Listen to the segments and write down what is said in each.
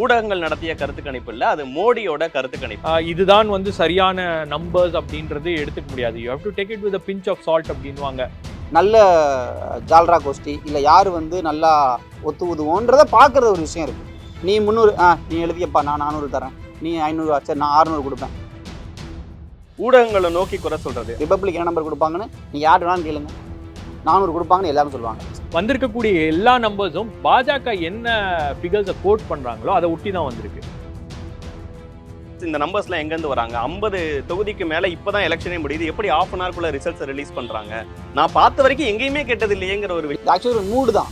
ஊடகங்கள் நடத்திய கருத்து கணிப்பு இல்ல, அது மோடியோட கருத்து கணிப்பு. இதுதான் வந்து சரியான நம்பர்ஸ் அப்படின்றது எடுத்துக்க முடியாது. You have to take it with a pinch of salt அப்படின்வாங்க. நல்ல ஜால்ரா கோஷ்டி இல்லை யார் வந்து நல்லா ஒத்து உதுவோன்றதை பார்க்குறது ஒரு விஷயம் இருக்குது. நீ 300 நீ எழுதியப்பா, நான் 400 தரேன், நீ 500 ஆச்சு, நான் 600 கொடுப்பேன். ஊடகங்களை நோக்கி குறை சொல்றது. ரிபப்ளிக் என்ன நம்பர் கொடுப்பாங்கன்னு நீ யார் வேணாலும் கேளுங்க, 400 கொடுப்பாங்கன்னு எல்லாரும் சொல்லுவாங்க. வந்திருக்கக்கூடிய எல்லா நம்பர்ஸும் பாஜக என்ன ஃபிகர்ஸை கோட் பண்றாங்களோ அதை ஒட்டி தான் வந்திருக்கு. இந்த நம்பர்ஸ்லாம் எங்கேருந்து வராங்க? 50 தொகுதிக்கு மேலே இப்போதான் எலெக்ஷனே முடியுது, எப்படி half an hour ரிசல்ட்ஸை ரிலீஸ் பண்ணுறாங்க? நான் பார்த்த வரைக்கும் எங்கேயுமே கேட்டது இல்லையேங்கிற ஒரு விஷயம். ஆக்சுவலி ஒரு மூடு தான்,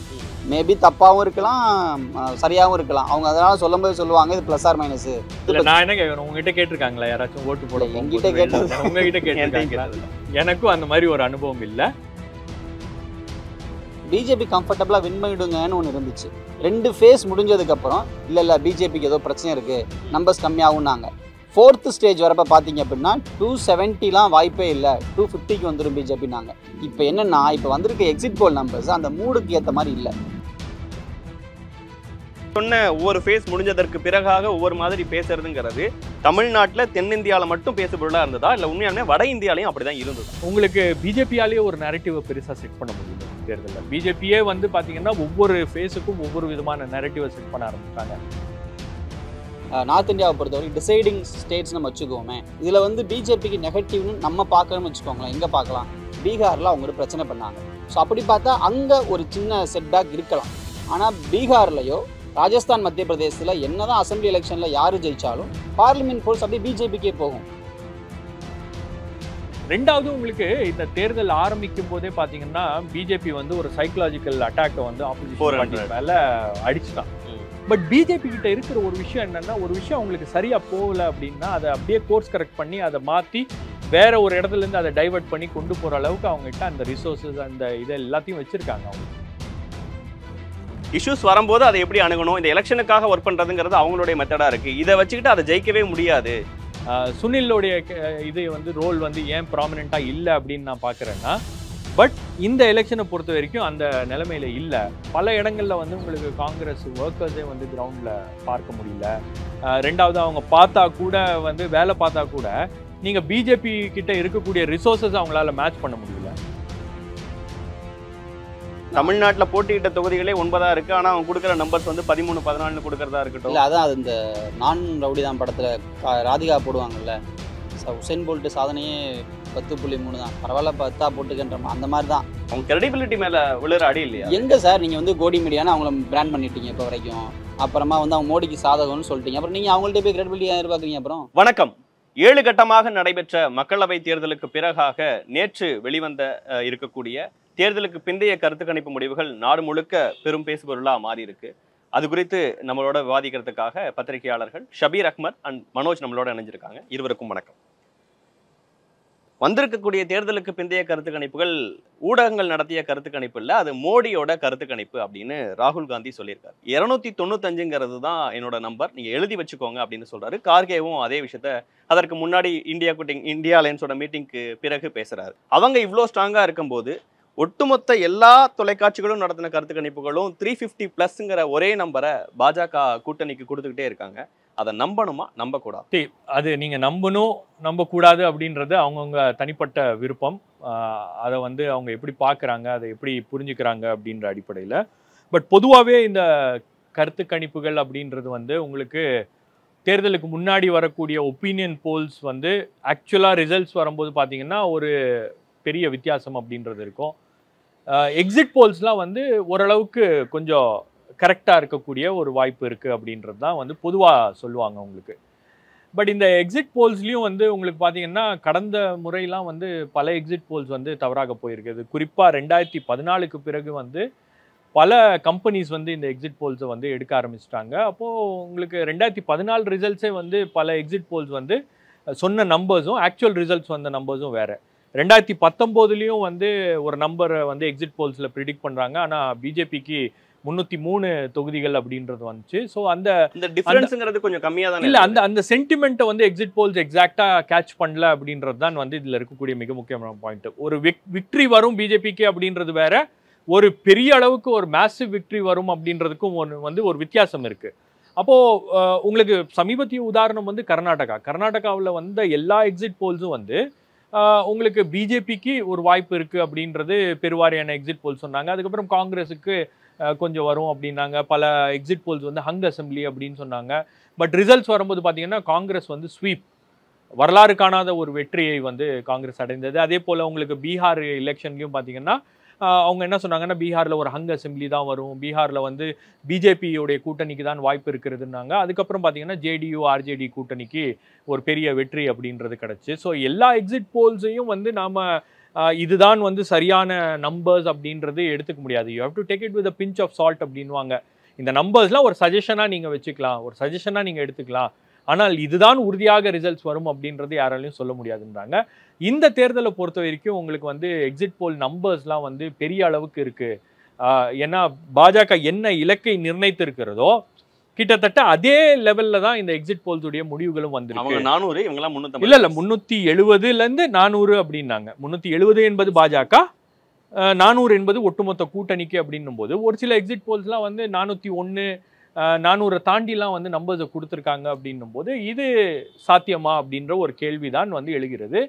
மேபி தப்பாகவும் இருக்கலாம் சரியாகவும் இருக்கலாம். அவங்க அதனால சொல்லும்போது சொல்லுவாங்க இது ப்ளஸ் ஆர் மைனஸ். இல்லை நான் என்ன கேட்கணும், உங்ககிட்ட கேட்டிருக்காங்களா யாராச்சும் ஓட்டு போட? எங்கிட்ட கேட்டது, உங்ககிட்ட கேட்டிருக்காங்களா? எனக்கும் அந்த மாதிரி ஒரு அனுபவம் இல்லை. பிஜேபி கம்ஃபர்டபுளாக வின் பண்ணிடுங்கன்னு ஒன்று இருந்துச்சு. 2 ஃபேஸ் முடிஞ்சதுக்கப்புறம் இல்லை பிஜேபிக்கு ஏதோ பிரச்சனை இருக்குது, நம்பர்ஸ் கம்மியாகும்னாங்க. 4th ஸ்டேஜ் வரப்போ பார்த்தீங்க அப்படின்னா 270லாம் வாய்ப்பே இல்லை, 250க்கு வந்துடும் பிஜேபின்னாங்க. இப்போ என்னென்னா இப்போ வந்திருக்க எக்ஸிட் போல் நம்பர்ஸ் அந்த மூடுக்கு ஏற்ற மாதிரி இல்லை. சொன்ன ஒவ்வொரு ஃபேஸ் முடிஞ்சதற்கு பிறகாக ஒவ்வொரு மாதிரி பேசுறதுங்கிறது தமிழ்நாட்டில் தென்னிந்தியாவில் மட்டும் பேசுபொருளாக இருந்ததா, இல்லை உண்மையாலுமே வட இந்தியாலையும் அப்படிதான் இருந்தது? உங்களுக்கு பிஜேபியாலேயே ஒரு நேரட்டிவை பெருசாக செட் பண்ண முடியல தேர்தலில். பிஜேபியே வந்து பார்த்தீங்கன்னா ஒவ்வொரு ஃபேஸுக்கும் ஒவ்வொரு விதமான நேரட்டிவை செட் பண்ண ஆரம்பிச்சாங்க. நார்த் இந்தியாவை பொறுத்தவரைக்கும் டிசைடிங் ஸ்டேட்ஸ் நம்ம வச்சுக்கோமே, இதில் வந்து பிஜேபிக்கு நெகட்டிவ்னு நம்ம பார்க்கணும்னு வச்சுக்கோங்களேன். எங்கே பார்க்கலாம்? பீகாரில் அவங்க ஒரு பிரச்சனை பண்ணாங்க. ஸோ அப்படி பார்த்தா அங்கே ஒரு சின்ன செட்பேக் இருக்கலாம். ஆனால் பீகார்லையோ ராஜஸ்தான் மத்திய பிரதேசத்தில் என்னதான் அசம்பிளி எலெக்ஷனில் யார் ஜெயிச்சாலும் பார்லிமெண்ட் போல்ஸ் அப்படியே பிஜேபிக்கே போகும். ரெண்டாவது உங்களுக்கு இந்த தேர்தல் ஆரம்பிக்கும் போதே பார்த்தீங்கன்னா பிஜேபி வந்து ஒரு சைக்கலாஜிக்கல் அட்டாக்கை வந்து ஆப்போசிஷன் மேல அடிச்சுட்டான். பட் பிஜேபி கிட்ட இருக்கிற ஒரு விஷயம் என்னன்னா, ஒரு விஷயம் அவங்களுக்கு சரியா போகல அப்படின்னா அதை அப்படியே கோர்ஸ் கரெக்ட் பண்ணி அதை மாற்றி வேற ஒரு இடத்துல இருந்து அதை டைவர்ட் பண்ணி கொண்டு போற அளவுக்கு அவங்க கிட்ட அந்த ரிசோர்ஸஸ் அந்த இதை எல்லாத்தையும் வச்சிருக்காங்க. அவங்க இஷ்யூஸ் வரும்போது அதை எப்படி அணுகணும், இந்த எலெக்ஷனுக்காக ஒர்க் பண்ணுறதுங்கிறது அவங்களுடைய மெத்தடாக இருக்குது. இதை வச்சுக்கிட்டு அதை ஜெயிக்கவே முடியாது. சுனிலோடைய இது வந்து ரோல் வந்து ஏன் ப்ராமினெண்ட்டாக இல்லை அப்படின்னு நான் பார்க்குறேன்னா, பட் இந்த எலெக்ஷனை பொறுத்த வரைக்கும் அந்த நிலைமையில இல்லை. பல இடங்களில் வந்து உங்களுக்கு காங்கிரஸ் ஒர்க்கர்ஸே வந்து கிரவுண்டில் பார்க்க முடியல. ரெண்டாவது அவங்க பார்த்தா கூட வந்து வேலை பார்த்தா கூட நீங்கள் பிஜேபி கிட்ட இருக்கக்கூடிய ரிசோர்ஸஸ் அவங்களால மேட்ச் பண்ண முடியல. தமிழ்நாட்டில் போட்டியிட்ட தொகுதிகளே 9 இருக்கு, ஆனால் அவங்க கொடுக்குற நம்பர்ஸ் வந்து 13, 14 கொடுக்கறதா இருக்கட்டும். இல்லை அதான் அது இந்த நான் ரவுடி தான் படத்தில் ராதிகா போடுவாங்கல்ல, உசைன் போல்ட் சாதனையே 10.3 தான், பரவாயில்ல 10 போட்டுக்கின்ற அந்த மாதிரி தான். அவங்க கிரெடிபிலிட்டி மேலே விழுற அடி இல்லையா? எங்கே சார் நீங்கள் வந்து கோடி மீடியான்னு அவங்கள பிராண்ட் பண்ணிட்டீங்க இப்போ வரைக்கும், அப்புறமா வந்து அவங்க மோடிக்கு சாதகம்னு சொல்லிட்டீங்க, அப்புறம் நீங்கள் அவங்கள்ட்ட போய் கிரெடிபிலிட்டியாக எதிர்பார்க்குறீங்க. அப்புறம் வணக்கம். 7 கட்டமாக நடைபெற்ற மக்களவை தேர்தலுக்கு பிறகாக நேற்று வெளிவந்த இருக்கக்கூடிய தேர்தலுக்கு பிந்தைய கருத்து கணிப்பு முடிவுகள் நாடு முழுக்க பெரும் பேசுபொருளாக மாறி இருக்கு. அது குறித்து நம்மளோட விவாதிக்கிறதுக்காக பத்திரிகையாளர்கள் ஷபீர் அஹ்மத் அண்ட் மனோஜ் நம்மளோட இணைஞ்சிருக்காங்க. இருவருக்கும் வணக்கம். வந்திருக்கக்கூடிய தேர்தலுக்கு பிந்தைய கருத்து கணிப்புகள் ஊடகங்கள் நடத்திய கருத்து கணிப்பு இல்லை, அது மோடியோட கருத்து கணிப்பு அப்படின்னு ராகுல் காந்தி சொல்லியிருக்காரு. 295ங்கிறது தான் என்னோட நம்பர், நீங்க எழுதி வச்சுக்கோங்க அப்படின்னு சொல்றாரு. கார்கேவும் அதே விஷயத்த அதற்கு முன்னாடி இந்தியா அலையன்ஸோட மீட்டிங்க்கு பிறகு பேசுறாரு. அவங்க இவ்வளோ ஸ்ட்ராங்கா இருக்கும்போது ஒட்டுமொத்த எல்லா தொலைக்காட்சிகளும் நடத்தின கருத்து கணிப்புகளும் 350+ங்கிற ஒரே நம்பரை பாஜக கூட்டணிக்கு கொடுத்துக்கிட்டே இருக்காங்க. அதை நம்பணுமா நம்பக்கூடாது? அது நீங்கள் நம்பணும் நம்பக்கூடாது அப்படின்றது அவங்கவுங்க தனிப்பட்ட விருப்பம். அதை வந்து அவங்க எப்படி பார்க்குறாங்க, அதை எப்படி புரிஞ்சுக்கிறாங்க அப்படின்ற அடிப்படையில். பட் பொதுவாகவே இந்த கருத்து கணிப்புகள் அப்படின்றது வந்து உங்களுக்கு தேர்தலுக்கு முன்னாடி வரக்கூடிய ஒப்பீனியன் போல்ஸ் வந்து ஆக்சுவலாக ரிசல்ட்ஸ் வரும்போது பார்த்தீங்கன்னா ஒரு பெரிய வித்தியாசம் அப்படின்றது இருக்கும். எக்ஸிட் போல்ஸ்லாம் வந்து ஓரளவுக்கு கொஞ்சம் கரெக்டாக இருக்கக்கூடிய ஒரு வாய்ப்பு இருக்குது அப்படின்றது தான் வந்து பொதுவாக சொல்லுவாங்க உங்களுக்கு. பட் இந்த எக்ஸிட் போல்ஸ்லேயும் வந்து உங்களுக்கு பார்த்தீங்கன்னா கடந்த முறையெல்லாம் வந்து பல எக்ஸிட் போல்ஸ் வந்து தவறாக போயிருக்குது. குறிப்பாக 2014க்கு பிறகு வந்து பல கம்பெனிஸ் வந்து இந்த எக்ஸிட் போல்ஸை வந்து எடுக்க ஆரம்பிச்சிட்டாங்க. அப்போது உங்களுக்கு 2014 ரிசல்ட்ஸே வந்து பல எக்ஸிட் போல்ஸ் வந்து சொன்ன நம்பர்ஸும் ஆக்சுவல் ரிசல்ட்ஸ் வந்த நம்பர்ஸும் வேறு. 2019லையும் வந்து ஒரு நம்பரை வந்து எக்ஸிட் போல்ஸில் ப்ரிடிக்ட் பண்ணுறாங்க, ஆனால் பிஜேபிக்கு 303 தொகுதிகள் அப்படின்றது வந்துச்சு. ஸோ அந்த டிஃபரன்ஸ்ங்கிறது கொஞ்சம் கம்மியாக தான் இல்லை, அந்த சென்டிமெண்ட்டை வந்து எக்ஸிட் போல்ஸ் எக்ஸாக்டாக கேட்ச் பண்ணல அப்படின்றது தான் வந்து இதில் இருக்கக்கூடிய மிக முக்கியமான பாயிண்ட். ஒரு விக்ட்ரி வரும் பிஜேபிக்கு அப்படின்றது வேற, ஒரு பெரிய அளவுக்கு ஒரு மேசிவ் விக்ட்ரி வரும் அப்படின்றதுக்கும் வந்து ஒரு வித்தியாசம் இருக்குது. அப்போது உங்களுக்கு சமீபத்திய உதாரணம் வந்து கர்நாடகாவில் வந்த எல்லா எக்ஸிட் போல்ஸும் வந்து உங்களுக்கு பிஜேபிக்கு ஒரு வாய்ப்பு இருக்குது அப்படின்றது பெருவாரியான எக்ஸிட் போல் சொன்னாங்க. அதுக்கப்புறம் காங்கிரஸுக்கு கொஞ்சம் வரும் அப்படின்னாங்க. பல எக்ஸிட் போல்ஸ் வந்து ஹங் அசம்பிளி அப்படின்னு சொன்னாங்க. பட் ரிசல்ட்ஸ் வரும்போது பார்த்தீங்கன்னா காங்கிரஸ் வந்து ஸ்வீப், வரலாறு காணாத ஒரு வெற்றியை வந்து காங்கிரஸ் அடைந்தது. அதே போல் உங்களுக்கு பீகார் எலெக்ஷன்லையும் பார்த்தீங்கன்னா அவங்க என்ன சொன்னாங்கன்னா பீகாரில் ஒரு ஹங் அசம்பிளி தான் வரும், பீகாரில் வந்து பிஜேபியோடைய கூட்டணிக்கு தான் வாய்ப்பு இருக்கிறதுனாங்க. அதுக்கப்புறம் பார்த்தீங்கன்னா ஜேடியு ஆர்ஜேடி கூட்டணிக்கு ஒரு பெரிய வெற்றி அப்படின்றது கிடச்சி. ஸோ எல்லா எக்ஸிட் போல்ஸையும் வந்து நாம் இதுதான் வந்து சரியான நம்பர்ஸ் அப்படின்றது எடுத்துக்க முடியாது. You have to take it with a pinch of salt அப்படின்வாங்க. இந்த நம்பர்ஸ்லாம் ஒரு சஜஷனாக நீங்கள் வச்சுக்கலாம், ஒரு சஜஷனாக நீங்கள் எடுத்துக்கலாம். ஆனால் இதுதான் உறுதியாக ரிசல்ட்ஸ் வரும் அப்படின்றது யாராலையும் சொல்ல முடியாதுன்றாங்க. இந்த தேர்தலை பொறுத்த வரைக்கும் உங்களுக்கு வந்து எக்ஸிட் போல் நம்பர்ஸ்லாம் வந்து பெரிய அளவுக்கு இருக்குது. ஏன்னா பாஜக என்ன இலக்கை நிர்ணயித்திருக்கிறதோ கிட்டத்தட்ட அதே லெவலில் தான் இந்த எக்ஸிட் போல்ஸுடைய முடிவுகளும் வந்திருக்கு. 400 இவங்கெல்லாம் 350. இல்லை 370லேருந்து 400 அப்படின்னாங்க. 370 என்பது பாஜக, 400 என்பது ஒட்டுமொத்த கூட்டணிக்கு அப்படின்னும் போது ஒரு சில எக்ஸிட் போல்ஸ்லாம் வந்து 401 400 தாண்டிலாம் வந்து நம்பர்ஸை கொடுத்துருக்காங்க அப்படின்னும் போது இது சாத்தியமா அப்படின்ற ஒரு கேள்விதான் வந்து எழுகிறது.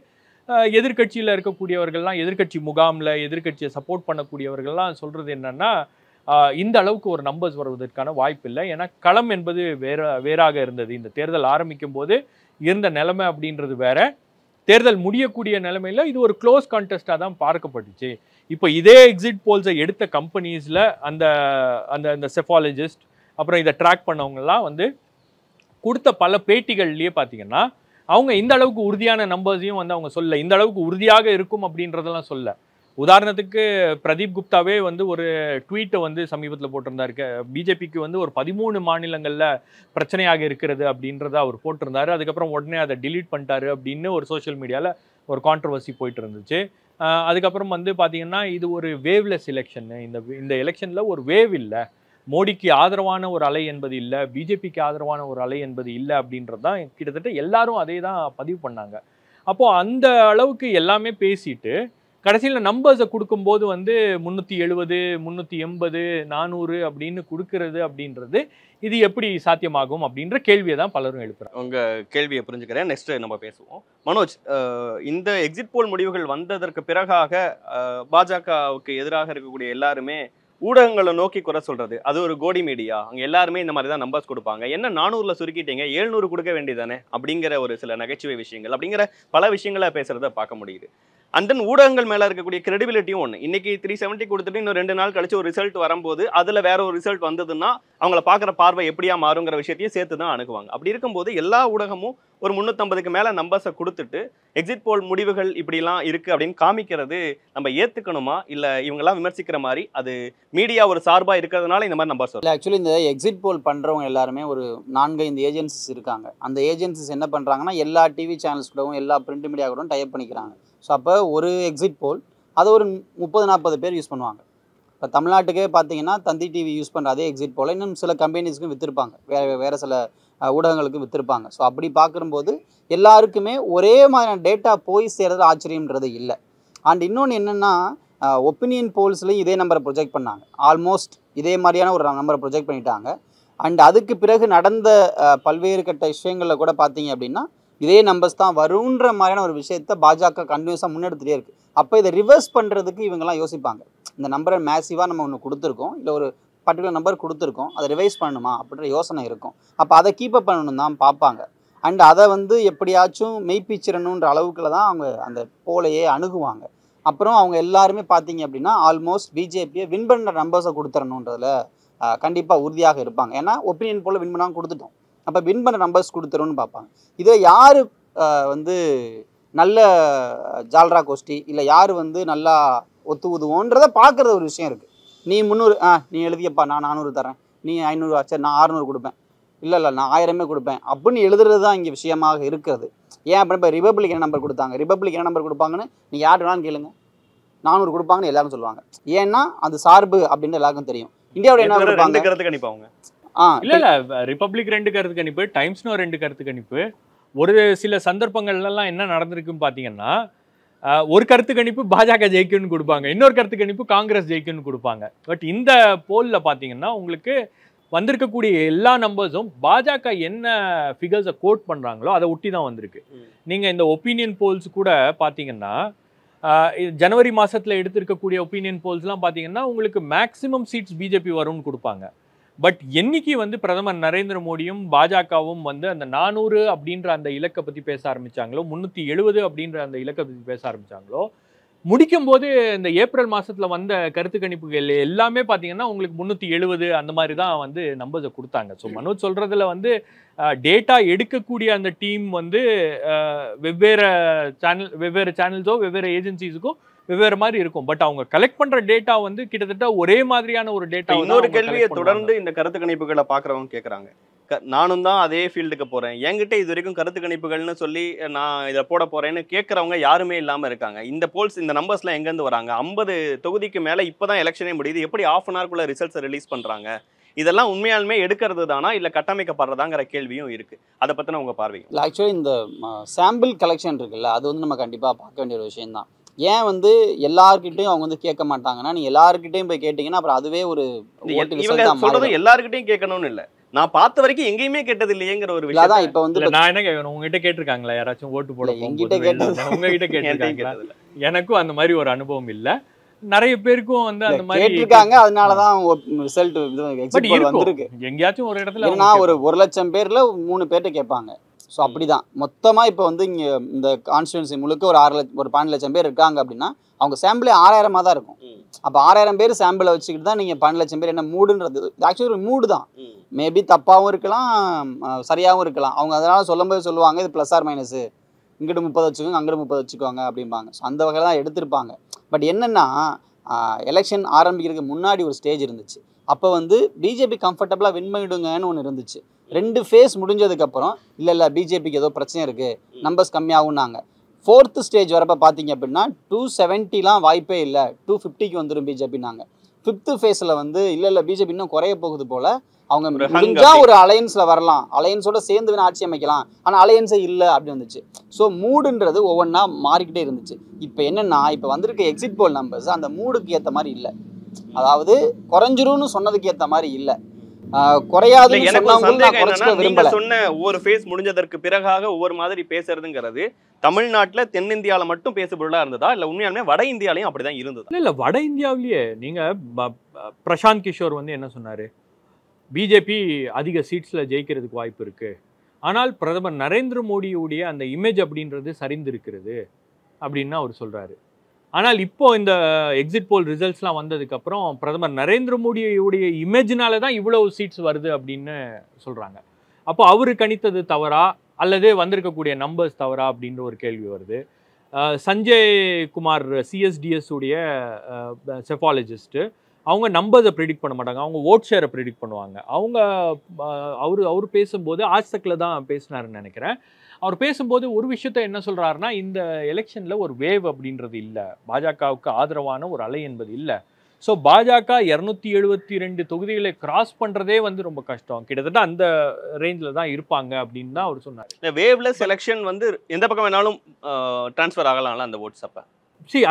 எதிர்கட்சியில் இருக்கக்கூடியவர்கள்லாம், எதிர்கட்சி முகாமில் எதிர்கட்சியை சப்போர்ட் பண்ணக்கூடியவர்கள்லாம் சொல்கிறது என்னன்னா இந்த அளவுக்கு ஒரு நம்பர்ஸ் வருவதற்கான வாய்ப்பு இல்லை. ஏன்னா களம் என்பது வேறாக இருந்தது. இந்த தேர்தல் ஆரம்பிக்கும் போது இருந்த நிலைமை அப்படின்றது வேற, தேர்தல் முடியக்கூடிய நிலைமையில் இது ஒரு க்ளோஸ் கான்டெஸ்டாக தான் பார்க்கப்பட்டுச்சு. இப்போ இதே எக்ஸிட் போல்ஸை எடுத்த கம்பெனிஸில் அந்த அந்த செஃபாலஜிஸ்ட் அப்புறம் இதை ட்ராக் பண்ணவங்கலாம் வந்து கொடுத்த பல பேட்டிகள்லேயே பார்த்தீங்கன்னா அவங்க இந்த அளவுக்கு உறுதியான நம்பர்ஸையும் வந்து அவங்க சொல்ல, இந்த அளவுக்கு உறுதியாக இருக்கும் அப்படின்றதெல்லாம் சொல்ல. உதாரணத்துக்கு பிரதீப் குப்தாவே வந்து ஒரு ட்வீட்டை வந்து சமீபத்தில் போட்டிருந்தாரு. பிஜேபிக்கு வந்து ஒரு 13 மாநிலங்களில் பிரச்சனையாக இருக்கிறது அப்படின்றத அவர் போட்டிருந்தாரு. அதுக்கப்புறம் உடனே அதை டிலீட் பண்ணிட்டாரு அப்படின்னு ஒரு சோஷியல் மீடியாவில் ஒரு கான்ட்ரவர்சி போயிட்டு இருந்துச்சு. அதுக்கப்புறம் வந்து பார்த்தீங்கன்னா இது ஒரு வேவ்லெஸ் எலெக்ஷன், இந்த எலெக்ஷனில் ஒரு வேவ் இல்லை, மோடிக்கு ஆதரவான ஒரு அலை என்பது இல்லை, பிஜேபிக்கு ஆதரவான ஒரு அலை என்பது இல்லை அப்படின்றது தான் கிட்டத்தட்ட எல்லாரும் அதே தான் பதிவு பண்ணாங்க. அப்போது அந்த அளவுக்கு எல்லாமே பேசிட்டு கடைசியில் நம்பர்ஸை கொடுக்கும்போது வந்து 370 380 400 அப்படின்னு கொடுக்கறது அப்படின்றது இது எப்படி சாத்தியமாகும் அப்படின்ற கேள்வியை தான் பலரும் எழுப்புறாங்க. உங்கள் கேள்வியை புரிஞ்சுக்கிறேன். நெக்ஸ்ட் நம்ம பேசுவோம். மனோஜ், இந்த எக்ஸிட் போல் முடிவுகள் வந்ததற்கு பிறகாக பாஜகவுக்கு எதிராக இருக்கக்கூடிய எல்லாருமே ஊடகங்களை நோக்கி குறை சொல்றது, அது ஒரு கோடி மீடியா, அங்கே எல்லாருமே இந்த மாதிரி தான் நம்பர்ஸ் கொடுப்பாங்க, என்ன 400ல் சுருக்கிட்டீங்க 700 கொடுக்க வேண்டியதானே அப்படிங்கிற ஒரு சில நகைச்சுவை விஷயங்கள் அப்படிங்கிற பல விஷயங்களை பேசுறத பார்க்க முடியுது. அண்ட் தென் ஊடகங்கள் மேலே இருக்கக்கூடிய கிரெடிபிலிட்டியும் ஒன்று. இன்னைக்கு 370 கொடுத்துட்டு இன்னும் 2 நாள் கழிச்சு ஒரு ரிசல்ட் வரும்போது அதில் வேற ஒரு ரிசல்ட் வந்ததுன்னா அவங்கள பார்க்குற பார்வை எப்படியா மாறுங்கிற விஷயத்தையும் சேர்த்து தான் அணுகுவாங்க. அப்படி இருக்கும்போது எல்லா ஊடகமும் ஒரு 350க்கு மேலே நம்பர்ஸை கொடுத்துட்டு எக்ஸிட் போல் முடிவுகள் இப்படிலாம் இருக்குது அப்படின்னு காமிக்கிறது நம்ம ஏற்றுக்கணுமா, இல்லை இவங்கெல்லாம் விமர்சிக்கிற மாதிரி அது மீடியா ஒரு சார்பாக இருக்கிறதுனால இந்த மாதிரி நம்பர்ஸ் இல்லை? ஆக்சுவலி இந்த எக்ஸிட் போல் பண்ணுறவங்க எல்லாருமே ஒரு 4-5 ஏஜென்சிஸ் இருக்காங்க. அந்த ஏஜென்சிஸ் என்ன பண்ணுறாங்கன்னா எல்லா டிவி சேனல்ஸ் கூடவும் எல்லா பிரிண்ட் மீடியா கூடவும் டைப் பண்ணிக்கிறாங்க. ஸோ அப்போ ஒரு எக்ஸிட் போல் அதை ஒரு 30-40 பேர் யூஸ் பண்ணுவாங்க. இப்போ தமிழ்நாட்டுக்கே பார்த்தீங்கன்னா தந்தி டிவி யூஸ் பண்ணுற அதே எக்ஸிட் போல் இன்னும் சில கம்பெனிஸ்க்கும் விற்றுருப்பாங்க, வேறு சில ஊடகங்களுக்கும் விற்றுருப்பாங்க. ஸோ அப்படி பார்க்கும்போது எல்லாருக்குமே ஒரே மாதிரியான டேட்டா போய் சேர்றது ஆச்சரியம்ன்றது இல்லை. அண்ட் இன்னொன்று என்னென்னா ஒப்பீனியன் போல்ஸ்லையும் இதே நம்பரை ப்ரொஜெக்ட் பண்ணாங்க, ஆல்மோஸ்ட் இதே மாதிரியான ஒரு நம்பரை ப்ரொஜெக்ட் பண்ணிட்டாங்க. அண்ட் அதுக்கு பிறகு நடந்த பல்வேறு கட்ட விஷயங்களில் கூட பார்த்தீங்க அப்படின்னா இதே நம்பர்ஸ் தான் வருன்ற மாதிரியான ஒரு விஷயத்தை பாஜக கண்டினியூஸாக முன்னெடுத்துகிட்டே இருக்குது. அப்போ இதை ரிவர்ஸ் பண்ணுறதுக்கு இவங்கெல்லாம் யோசிப்பாங்க. இந்த நம்பரை மேசிவாக நம்ம ஒன்று கொடுத்துருக்கோம், இல்லை ஒரு பர்டிகுலர் நம்பர் கொடுத்துருக்கோம், அதை ரிவைஸ் பண்ணணுமா அப்படின்ற யோசனை இருக்கும். அப்போ அதை கீப்பப் பண்ணணும் தான் பார்ப்பாங்க. அண்ட் அதை வந்து எப்படியாச்சும் மெய்ப்பிச்சிடணுன்ற அளவுக்குள்ள தான் அவங்க அந்த போலையே அணுகுவாங்க. அப்புறம் அவங்க எல்லாருமே பார்த்தீங்க அப்படின்னா ஆல்மோஸ்ட் பிஜேபியை வின் பண்ணுற நம்பர்ஸை கொடுத்துடணுன்றதில் கண்டிப்பாக உறுதியாக இருப்பாங்க. ஏன்னா ஒப்பீனியன் போல் வின் பண்ணாமல் கொடுத்துட்டோம், அப்போ வின் பண்ணுற நம்பர்ஸ் கொடுத்துருன்னு பார்ப்பாங்க. இதில் யார் வந்து நல்ல ஜால்ரா கோஷ்டி, இல்லை யார் வந்து நல்லா ஒத்து ஊதுவோன்றதை பார்க்குற ஒரு விஷயம் இருக்குது. நீ 300 நீ எழுதியப்பா, நான் 400 தரேன், நீ 500 சரி நான் 600 கொடுப்பேன், இல்லை நான் 1000 கொடுப்பேன் அப்படின்னு எழுதுறது தான் இங்கே விஷயமாக இருக்கிறது. ஏன் அப்படி இப்போ ரிபப்ளிக் என்ன நம்பர் கொடுத்தாங்க, ரிபப்ளிக் என்ன நம்பர் கொடுப்பாங்கன்னு நீ யார் வேணாலும் கேளுங்க, 400 கொடுப்பாங்கன்னு எல்லாரும் சொல்லுவாங்க. ஏன்னா அது சார்பு அப்படின்னு எல்லாருக்கும் தெரியும். இந்தியாவோட என்ன கொடுப்பாங்க, கருத்து கணிப்பாங்க. இல்லை ரிபப்ளிக் 2 கருத்து கணிப்பு, டைம்ஸ்னோ 2 கருத்து கணிப்பு. ஒரு சில சந்தர்ப்பங்கள்லாம் என்ன நடந்திருக்குன்னு பார்த்தீங்கன்னா ஒரு கருத்து கணிப்பு பாஜக ஜெயிக்குன்னு கொடுப்பாங்க, இன்னொரு கருத்து கணிப்பு காங்கிரஸ் ஜெயிக்குன்னு கொடுப்பாங்க. பட் இந்த போலில் பார்த்தீங்கன்னா உங்களுக்கு வந்திருக்கக்கூடிய எல்லா நம்பர்ஸும் பாஜக என்ன ஃபிகர்ஸை கோட் பண்ணுறாங்களோ அதை ஒட்டி தான் வந்திருக்கு. நீங்கள் இந்த ஒப்பீனியன் போல்ஸ் கூட பார்த்தீங்கன்னா ஜனவரி மாதத்தில் எடுத்திருக்கக்கூடிய ஒப்பீனியன் போல்ஸ்லாம் பார்த்தீங்கன்னா உங்களுக்கு மேக்ஸிமம் சீட்ஸ் பிஜேபி வரும்னு கொடுப்பாங்க. பட் என்னைக்கு வந்து பிரதமர் நரேந்திர மோடியும் பாஜகவும் வந்து அந்த 400 அப்படின்ற அந்த இலக்கை பற்றி பேச ஆரம்பித்தாங்களோ, 370 அப்படின்ற அந்த இலக்கை பற்றி பேச ஆரம்பித்தாங்களோ, முடிக்கும் போது இந்த ஏப்ரல் மாதத்தில் வந்த கருத்து கணிப்புகள் எல்லாமே பார்த்தீங்கன்னா உங்களுக்கு 370 அந்த மாதிரி தான் வந்து நம்பர்ஸை கொடுத்தாங்க. ஸோ மனோஜ் சொல்கிறதுல வந்து டேட்டா எடுக்கக்கூடிய அந்த டீம் வந்து வெவ்வேறு சேனல்ஸோ வெவ்வேறு ஏஜென்சிஸுக்கோ வெவ்வேறு மாதிரி இருக்கும். பட் அவங்க கலெக்ட் பண்ற டேட்டா வந்து கிட்டத்தட்ட ஒரே மாதிரியான ஒரு டேட்டா. இன்னொரு கேள்வியை தொடர்ந்து இந்த கருத்து கணிப்புகளை பாக்குறவங்க கேட்கறாங்க, நானும் தான் அதே ஃபீல்டுக்கு போறேன், என்கிட்ட இது வரைக்கும் கருத்து கணிப்புகள்னு சொல்லி நான் இதை போட போறேன்னு கேட்கறவங்க யாருமே இல்லாம இருக்காங்க. இந்த போல்ஸ் இந்த நம்பர்ஸ்லாம் எங்க இருந்து வராங்க? 50 தொகுதிக்கு மேல இப்பதான் எலெக்ஷனே முடியுது, எப்படி ½ அன் ஹவர்க்குள்ள ரிசல்ட்ஸ் ரிலீஸ் பண்றாங்க? இதெல்லாம் உண்மையாலுமே எடுக்கிறது தானா இல்ல கட்டமைக்கப்படுறதாங்கிற கேள்வியும் இருக்கு. அதை பத்தின உங்க பார்வை? ஆக்சுவலி இந்த சாம்பிள் கலெக்ஷன் இருக்குல்ல, அது வந்து நம்ம கண்டிப்பா பார்க்க வேண்டிய ஒரு விஷயம் தான். ஏன் வந்து எல்லார்கிட்டையும் அவங்க வந்து கேட்க மாட்டாங்கன்னா, நீங்க எல்லார்கிட்டையும் போய் கேட்டீங்கன்னா அப்புறம் அதுவே ஒரு சொல்றது எல்லார்கிட்டையும் கேட்கணும்னு இல்ல, நான் பார்த்த வரைக்கும் எங்கேயுமே கேட்டது இல்லையேங்கிற ஒரு விஷயம் தான். இப்ப வந்து நான் என்ன கேட்கணும், உங்ககிட்ட கேட்டிருக்காங்களா யாராச்சும் ஓட்டு போட? என்கிட்ட கேட்டது, உங்ககிட்ட கேட்டிருக்காங்களா? எனக்கும் அந்த மாதிரி ஒரு அனுபவம் இல்ல, நிறைய பேருக்கும் வந்து அந்த மாதிரி கேட்டிருக்காங்க. அதனாலதான் ரிசல்ட் வந்திருக்கு. எங்கேயாச்சும் ஒரு இடத்துல ஒரு 1 லட்சம் பேர்ல 3 பேர்ட்ட கேட்பாங்க. ஸோ அப்படிதான் மொத்தமா இப்போ வந்து இங்க இந்த கான்ஸ்டிடுவன்சி முழுக்க ஒரு 12 லட்சம் பேர் இருக்காங்க அப்படின்னா அவங்க சாம்பிளே 6000 தான் இருக்கும். அப்போ 6000 பேர் சாம்பிளை வச்சுக்கிட்டு தான் நீங்க 12 லட்சம் பேர் என்ன மூடுன்றது ஆக்சுவலி ஒரு மூடு தான். மேபி தப்பாகவும் இருக்கலாம், சரியாகவும் இருக்கலாம். அவங்க அதனால சொல்லும்போது சொல்லுவாங்க இது ப்ளஸ் ஆர் மைனஸ், இங்கிட்டு 30 வச்சுக்கோங்க அங்கிட்டு 30 வச்சுக்கோங்க அப்படிம்பாங்க. ஸோ அந்த வகையில் தான் எடுத்திருப்பாங்க. பட் என்னன்னா எலெக்ஷன் ஆரம்பிக்கிறதுக்கு முன்னாடி ஒரு ஸ்டேஜ் இருந்துச்சு. அப்போ வந்து பிஜேபி கம்ஃபர்டபுளாக வின் பண்ணிடுங்கன்னு ஒன்று இருந்துச்சு. 2 ஃபேஸ் முடிஞ்சதுக்கப்புறம் இல்லை பிஜேபிக்கு ஏதோ பிரச்சனை இருக்குது, நம்பர்ஸ் கம்மியாகும்னாங்க. 4th ஸ்டேஜ் வரப்போ பார்த்தீங்க அப்படின்னா 270லாம் வாய்ப்பே இல்லை, 250க்கு வந்துடும் பிஜேபின்னாங்க. 5th ஃபேஸில் வந்து இல்லை பிஜேபி இன்னும் குறைய போகுது போல், அவங்க முடிஞ்சா ஒரு அலையன்ஸில் வரலாம், அலையன்ஸோட சேர்ந்து வேணா ஆட்சி அமைக்கலாம், ஆனால் அலையன்ஸே இல்லை அப்படி வந்துச்சு. ஸோ மூடுன்றது ஒவ்வொன்றா மாறிக்கிட்டே இருந்துச்சு. இப்போ என்னென்னா இப்போ வந்திருக்க எக்ஸிட் போல் நம்பர்ஸ் அந்த மூடுக்கு ஏற்ற மாதிரி இல்லை, அதாவது குறைஞ்சிரும்னு சொன்னதுக்கு ஏற்ற மாதிரி இல்லை, குறையாது. சொன்ன ஒவ்வொரு ஃபேஸ் முடிஞ்சதற்கு பிறகாக ஒவ்வொரு மாதிரி பேசுறதுங்கிறது தமிழ்நாட்டுல தென்னிந்தியால மட்டும் பேசுபொருளா இருந்ததா இல்ல உண்மையாலுமே வட இந்தியாலையும் அப்படிதான் இருந்தது? இல்ல வட இந்தியாவிலேயே நீங்க பிரசாந்த் கிஷோர் வந்து என்ன சொன்னாரு, பிஜேபி அதிக சீட்ஸ்ல ஜெயிக்கிறதுக்கு வாய்ப்பு இருக்கு, ஆனால் பிரதமர் நரேந்திர மோடியுடைய அந்த இமேஜ் அப்படின்றது சரிந்திருக்கிறது அப்படின்னு அவர் சொல்றாரு. ஆனால் இப்போ இந்த எக்ஸிட் போல் ரிசல்ட்ஸ்லாம் வந்ததுக்கப்புறம் பிரதமர் நரேந்திர மோடியுடைய இமேஜினால தான் இவ்வளவு சீட்ஸ் வருது அப்படின்னு சொல்கிறாங்க. அப்போ அவர் கணித்தது தவறா அல்லது வந்திருக்கக்கூடிய நம்பர்ஸ் தவறா அப்படின்ற ஒரு கேள்வி வருது. சஞ்சய் குமார் சிஎஸ்டிஎஸ் உடைய செஃபாலஜிஸ்ட்டு அவங்க நம்பர்ஸை ப்ரிடிக்ட் பண்ண மாட்டாங்க, அவங்க ஓட் ஷேரை ப்ரிடிக்ட் பண்ணுவாங்க. அவங்க அவர் பேசும்போது ஆஜ்தக்கில் தான் பேசினாருன்னு நினைக்கிறேன். அவர் பேசும்போது ஒரு விஷயத்த என்ன சொல்கிறாருன்னா, இந்த எலெக்ஷனில் ஒரு வேவ் அப்படின்றது இல்லை, பாஜகவுக்கு ஆதரவான ஒரு அலை என்பது இல்லை. ஸோ பாஜக 272 தொகுதிகளை கிராஸ் பண்ணுறதே வந்து ரொம்ப கஷ்டம், கிட்டத்தட்ட அந்த ரேஞ்சில் தான் இருப்பாங்க அப்படின்னு தான் அவர் சொன்னார். இந்த வேவ்லெஸ் எலெக்ஷன் வந்து எந்த பக்கம் வேணாலும் டிரான்ஸ்ஃபர் ஆகலாம்ல அந்த ஓட்ஸ். அப்போ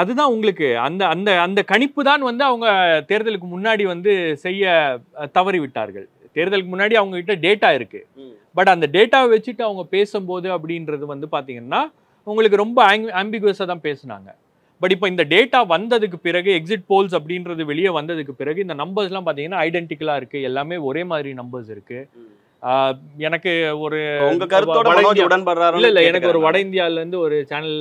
அதுதான் உங்களுக்கு அந்த அந்த அந்த கணிப்பு தான் வந்து அவங்க தேர்தலுக்கு முன்னாடி வந்து செய்ய தவறி விட்டார்கள். தேர்தலுக்கு முன்னாடி அவங்க கிட்ட டேட்டா இருக்கு, பட் அந்த டேட்டாவை வச்சுட்டு அவங்க பேசும்போது அப்படின்றது வந்து பார்த்தீங்கன்னா உங்களுக்கு ரொம்ப ஆம்பிகுவஸாக தான் பேசுனாங்க. பட் இப்போ இந்த டேட்டா வந்ததுக்கு பிறகு எக்ஸிட் போல்ஸ் அப்படின்றது வெளியே வந்ததுக்கு பிறகு இந்த நம்பர்ஸ்லாம் பார்த்தீங்கன்னா ஐடென்டிக்கலாக இருக்குது, எல்லாமே ஒரே மாதிரி நம்பர்ஸ் இருக்குது. எனக்கு ஒரு எனக்கு ஒரு வட இந்தியாவிலேருந்து ஒரு சேனல்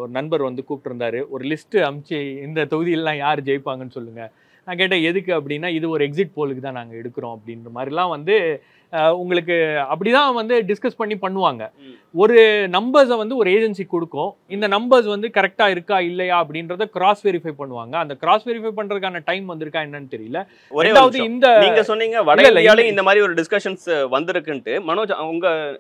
ஒரு நண்பர் வந்து கூப்பிட்டுருந்தாரு, ஒரு லிஸ்ட்டு அமுச்சு இந்த தொகுதியிலாம் யார் ஜெயிப்பாங்கன்னு சொல்லுங்கள். நான் கேட்டேன் எதுக்கு அப்படின்னா, இது ஒரு எக்ஸிட் போலுக்கு தான் நாங்கள் எடுக்கிறோம் அப்படின்ற மாதிரிலாம் வந்து உங்களுக்கு அப்படிதான் வந்து டிஸ்கஸ் பண்ணி பண்ணுவாங்க. ஒரு நம்பர்ஸை வந்து ஒரு ஏஜென்சி கொடுக்கும், இந்த நம்பர்ஸ் வந்து கரெக்டா இருக்கா இல்லையா அப்படின்றத கிராஸ் வெரிஃபை பண்ணுவாங்க. அந்த கிராஸ் வெரிஃபை பண்றதுக்கான டைம் வந்திருக்கா என்னன்னு தெரியல. ஒரேதாவது இந்த நீங்க சொன்னீங்க வட இந்தியால இந்த மாதிரி ஒரு டிஸ்கஷன்ஸ் வந்திருக்குன்ட்டு. மனோஜ்,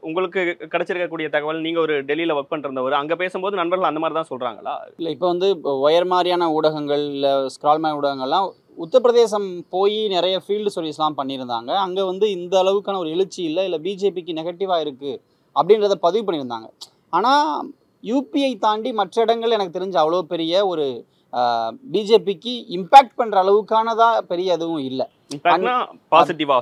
உங்களுக்கு கிடைச்சிருக்கக்கூடிய தகவல், நீங்க ஒரு டெல்லியில ஒர்க் பண்றவர், அங்க பேசும்போது நண்பர்கள் அந்த மாதிரி தான் சொல்றாங்களா? இல்ல இப்போ வந்து ஒயர் மாதிரியான ஊடகங்கள் இல்ல ஸ்க்ரால் மாதிரி ஊடகங்கள்லாம் உத்தரப்பிரதேசம் போய் நிறைய ஃபீல்டு சர்வீஸ்லாம் பண்ணியிருந்தாங்க. அங்கே வந்து இந்த அளவுக்கான ஒரு எழுச்சி இல்லை பிஜேபிக்கு நெகட்டிவாக இருக்குது அப்படின்றத பதிவு பண்ணியிருந்தாங்க. ஆனால் யூபிஐ தாண்டி மற்ற இடங்கள் எனக்கு தெரிஞ்ச அவ்வளோ பெரிய ஒரு பிஜேபிக்கு இம்பேக்ட் பண்ணுற அளவுக்கானதா பெரிய எதுவும் இல்லை. பாசிட்டிவா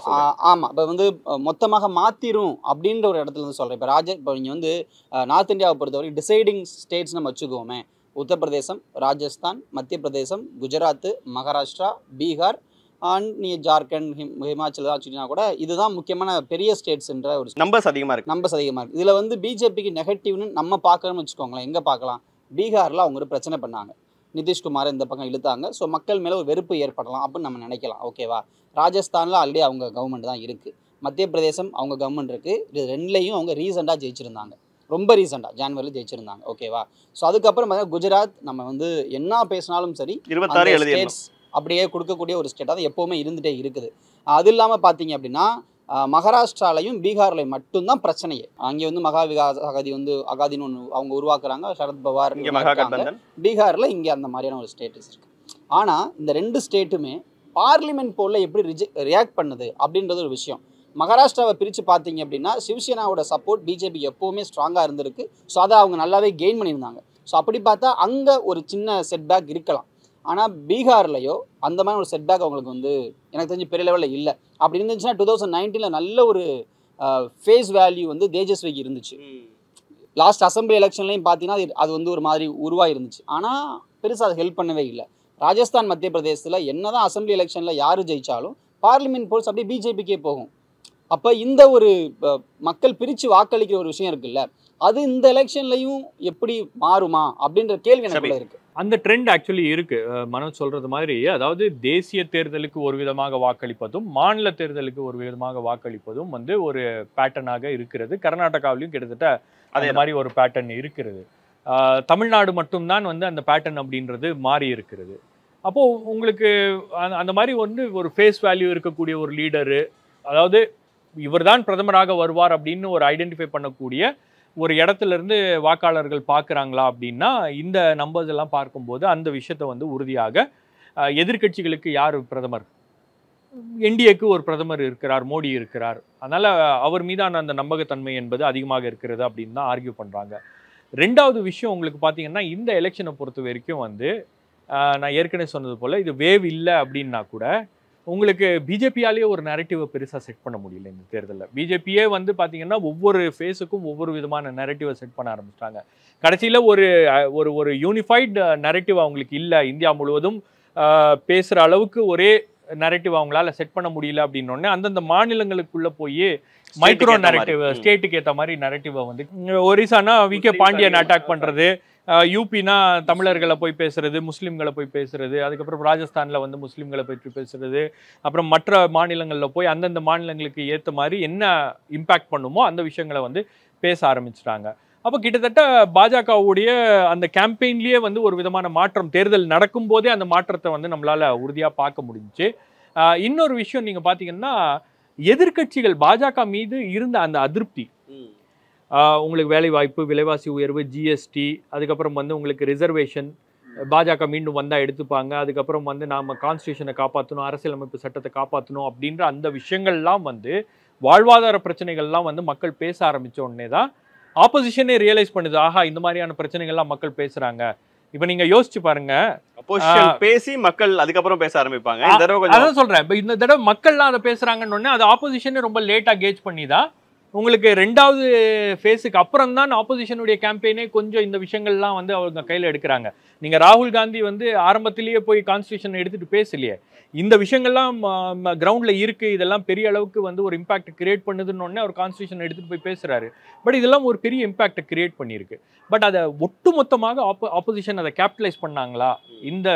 ஆமாம். இப்போ வந்து மொத்தமாக மாற்றிடும் அப்படின்ற ஒரு இடத்துல இருந்து சொல்கிறேன். இப்போ நீங்கள் வந்து நார்த் இந்தியாவை பொறுத்தவரைக்கும் டிசைடிங் ஸ்டேட்ஸ் நம்ம வச்சுக்கோமே, உத்தரப்பிரதேசம், ராஜஸ்தான், மத்திய பிரதேசம், குஜராத், மகாராஷ்டிரா, பீகார் அண்ட் நீங்கள் ஜார்க்கண்ட், ஹிமாச்சல் வச்சுக்கிட்டா கூட இதுதான் முக்கியமான பெரிய ஸ்டேட்ஸ்ன்ற ஒரு நம்பர்ஸ் அதிகமாக இருக்குது. இதில் வந்து பிஜேபிக்கு நெகட்டிவ்னு நம்ம பார்க்கணும்னு வச்சுக்கோங்களேன். எங்கே பார்க்கலாம்? பீகாரில் அவங்க ஒரு பிரச்சனை பண்ணாங்க, நிதிஷ்குமார் இந்த பக்கம் இழுத்தாங்க. ஸோ மக்கள் மேலே ஒரு வெறுப்பு ஏற்படலாம் அப்படின்னு நம்ம நினைக்கலாம். ஓகேவா? ராஜஸ்தானில் ஆல்ரெடி அவங்க கவர்மெண்ட் தான் இருக்குது. மத்திய பிரதேசம் அவங்க கவர்மெண்ட் இருக்குது. இது ரெண்டுலேயும் அவங்க ரீசெண்டாக ஜெயிச்சிருந்தாங்க, ரொம்ப ரீசெண்டாக ஜான்வரியில் ஜெயிச்சிருந்தாங்க. ஓகேவா? ஸோ அதுக்கப்புறம் பார்த்தீங்கன்னா குஜராத் நம்ம வந்து என்ன பேசினாலும் சரி 26 ஸ்டேட்ஸ் அப்படியே கொடுக்கக்கூடிய ஒரு ஸ்டேட்டாக தான் எப்போவுமே இருந்துகிட்டே இருக்குது. அது இல்லாமல் பார்த்தீங்க அப்படின்னா மகாராஷ்டிராலையும் பீகார்லையும் மட்டும்தான் பிரச்சனையே. அங்கே வந்து மகா விகாஸ் அகாதின்னு ஒன்று அவங்க உருவாக்குறாங்க, சரத்பவார். பீகாரில் இங்கே அந்த மாதிரியான ஒரு ஸ்டேட்டஸ் இருக்குது. ஆனால் இந்த 2 ஸ்டேட்டுமே பார்லிமெண்ட் போலில் எப்படி ரியாக்ட் பண்ணுது அப்படின்றது ஒரு விஷயம். மகாராஷ்டிராவை பிரித்து பார்த்தீங்க அப்படின்னா சிவசேனாவோட சப்போர்ட் பிஜேபி எப்போவுமே ஸ்ட்ராங்காக இருந்திருக்கு. ஸோ அதை அவங்க நல்லாவே கெயின் பண்ணியிருந்தாங்க. ஸோ அப்படி பார்த்தா அங்கே ஒரு சின்ன செட்பேக் இருக்கலாம். ஆனால் பீகார்லையோ அந்த மாதிரி ஒரு செட்பேக் அவங்களுக்கு வந்து எனக்கு தெரிஞ்சு பெரிய லெவலில் இல்லை. அப்படி இருந்துச்சுன்னா 2019 நல்ல ஒரு ஃபேஸ் வேல்யூ வந்து தேஜஸ்விக்கு இருந்துச்சு. லாஸ்ட் அசம்பிளி எலெக்ஷன்லையும் பார்த்தீங்கன்னா அது வந்து ஒரு மாதிரி உருவாக இருந்துச்சு. ஆனால் பெருசாக அது ஹெல்ப் பண்ணவே இல்லை. ராஜஸ்தான், மத்திய பிரதேசத்தில் என்ன தான் அசம்பிளி எலெக்ஷனில் யார் ஜெயித்தாலும் பார்லிமெண்ட் போல்ஸ் அப்படியே பிஜேபிக்கே போகும். அப்போ இந்த ஒரு மக்கள் பிரித்து வாக்களிக்கிற ஒரு விஷயம் இருக்குல்ல, அது இந்த எலெக்ஷன்லையும் எப்படி மாறுமா அப்படின்ற கேள்வி எனக்குள்ள இருக்கு. அந்த ட்ரெண்ட் ஆக்சுவலி இருக்கு. மனோஜ் சொல்றது மாதிரி, அதாவது தேசிய தேர்தலுக்கு ஒரு விதமாக வாக்களிப்பதும் மாநில தேர்தலுக்கு ஒரு விதமாக வாக்களிப்பதும் வந்து ஒரு பேட்டர்னாக இருக்கிறது. கர்நாடகாவிலையும் கிட்டத்தட்ட அதே மாதிரி ஒரு பேட்டர்ன் இருக்கிறது. தமிழ்நாடு மட்டும்தான் வந்து அந்த பேட்டர்ன் அப்படின்றது மாறி இருக்கிறது. அப்போ உங்களுக்கு அந்த மாதிரி வந்து ஒரு ஃபேஸ் வேல்யூ இருக்கக்கூடிய ஒரு லீடரு, அதாவது இவர் தான் பிரதமராக வருவார் அப்படின்னு ஒரு ஐடென்டிஃபை பண்ணக்கூடிய ஒரு இடத்துல இருந்து வாக்காளர்கள் பார்க்குறாங்களா அப்படின்னா, இந்த நம்பர்ஸ் எல்லாம் பார்க்கும்போது அந்த விஷயத்தை வந்து உறுதியாக எதிர்கட்சிகளுக்கு யார் பிரதமர், என்டிஏக்கு ஒரு பிரதமர் இருக்கிறார், மோடி இருக்கிறார், அதனால் அவர் மீதான அந்த நம்பகத்தன்மை என்பது அதிகமாக இருக்கிறது அப்படின்னு தான் ஆர்கியூ பண்ணுறாங்க. ரெண்டாவது விஷயம் உங்களுக்கு பார்த்தீங்கன்னா, இந்த எலெக்ஷனை பொறுத்த வரைக்கும் வந்து நான் ஏற்கனவே சொன்னது போல் இது வேவ் இல்லை அப்படின்னா கூட உங்களுக்கு பிஜேபியாலேயே ஒரு நரேட்டிவை பெருசாக செட் பண்ண முடியல இந்த தேர்தலில். பிஜேபியே வந்து பார்த்தீங்கன்னா ஒவ்வொரு ஃபேஸுக்கும் ஒவ்வொரு விதமான நரேட்டிவை செட் பண்ண ஆரம்பிச்சிட்டாங்க. கடைசியில் ஒரு யூனிஃபைடு நரேட்டிவ் அவங்களுக்கு இல்லை. இந்தியா முழுவதும் பேசுகிற அளவுக்கு ஒரே நரேட்டிவ் அவங்களால செட் பண்ண முடியல அப்படின்னோடனே அந்தந்த மாநிலங்களுக்குள்ளே போய் மைக்ரோ நரேட்டிவ், ஸ்டேட்டுக்கு ஏற்ற மாதிரி நரேட்டிவை வந்து ஒரிசானா விகே பாண்டியன் அட்டாக் பண்ணுறது, யூபினா தமிழர்களை போய் பேசுறது, முஸ்லீம்களை போய் பேசுறது, அதுக்கப்புறம் ராஜஸ்தானில் வந்து முஸ்லீம்களை பற்றி பேசுறது, அப்புறம் மற்ற மாநிலங்களில் போய் அந்தந்த மாநிலங்களுக்கு ஏற்ற மாதிரி என்ன இம்பேக்ட் பண்ணுமோ அந்த விஷயங்களை வந்து பேச ஆரம்பிச்சிட்டாங்க. அப்போ கிட்டத்தட்ட பாஜகவுடைய அந்த கேம்பெயின்லேயே வந்து ஒரு விதமான மாற்றம் தேர்தல் நடக்கும் போதே அந்த மாற்றத்தை வந்து நம்மளால உறுதியாக பார்க்க முடிஞ்சிச்சு. இன்னொரு விஷயம் நீங்கள் பார்த்தீங்கன்னா, எதிர்கட்சிகள் பாஜக மீது இருந்த அந்த அதிருப்தி, உங்களுக்கு வேலை வாய்ப்பு, விலைவாசி உயர்வு, ஜிஎஸ்டி, அதுக்கப்புறம் வந்து உங்களுக்கு ரிசர்வேஷன், பாஜக மீண்டும் வந்தால் எடுத்துப்பாங்க, அதுக்கப்புறம் வந்து நாம் கான்ஸ்டியூஷனை காப்பாற்றணும், அரசியலமைப்பு சட்டத்தை காப்பாற்றணும் அப்படின்ற அந்த விஷயங்கள்லாம் வந்து வாழ்வாதார பிரச்சனைகள்லாம் வந்து மக்கள் பேச ஆரம்பித்த உடனே தான் ஆப்போசிஷனே ரியலைஸ் பண்ணுது, ஆஹா இந்த மாதிரியான பிரச்சனைகள்லாம் மக்கள் பேசுகிறாங்க. இப்போ நீங்கள் யோசிச்சு பாருங்க, பேசி மக்கள் அதுக்கப்புறம் பேச ஆரம்பிப்பாங்க. அதான் சொல்கிறேன், இப்போ இந்த தடவை மக்கள்லாம் அதை பேசுகிறாங்கன்னு உடனே அது ஆப்போசிஷனே ரொம்ப லேட்டாக கேட்ச் பண்ணி தான் உங்களுக்கு ரெண்டாவது ஃபேஸுக்கு அப்புறம் தான் ஆப்போசிஷனுடைய கேம்பெயினே கொஞ்சம் இந்த விஷயங்கள்லாம் வந்து அவங்க கையில் எடுக்கிறாங்க. நீங்கள் ராகுல் காந்தி வந்து ஆரம்பத்திலேயே போய் கான்ஸ்டியூஷன் எடுத்துகிட்டு பேசலையே, இந்த விஷயங்கள்லாம் கிரவுண்டில் இருக்குது, இதெல்லாம் பெரிய அளவுக்கு வந்து ஒரு இம்பாக்ட் கிரியேட் பண்ணுதுன்னு அவர் கான்ஸ்டியூஷன் எடுத்துகிட்டு போய் பேசுகிறாரு. பட் இதெல்லாம் ஒரு பெரிய இம்பாக்டை கிரியேட் பண்ணியிருக்கு. பட் அதை ஒட்டுமொத்தமாக ஆப்போசிஷன் அதை கேபிட்டலைஸ் பண்ணாங்களா? இந்த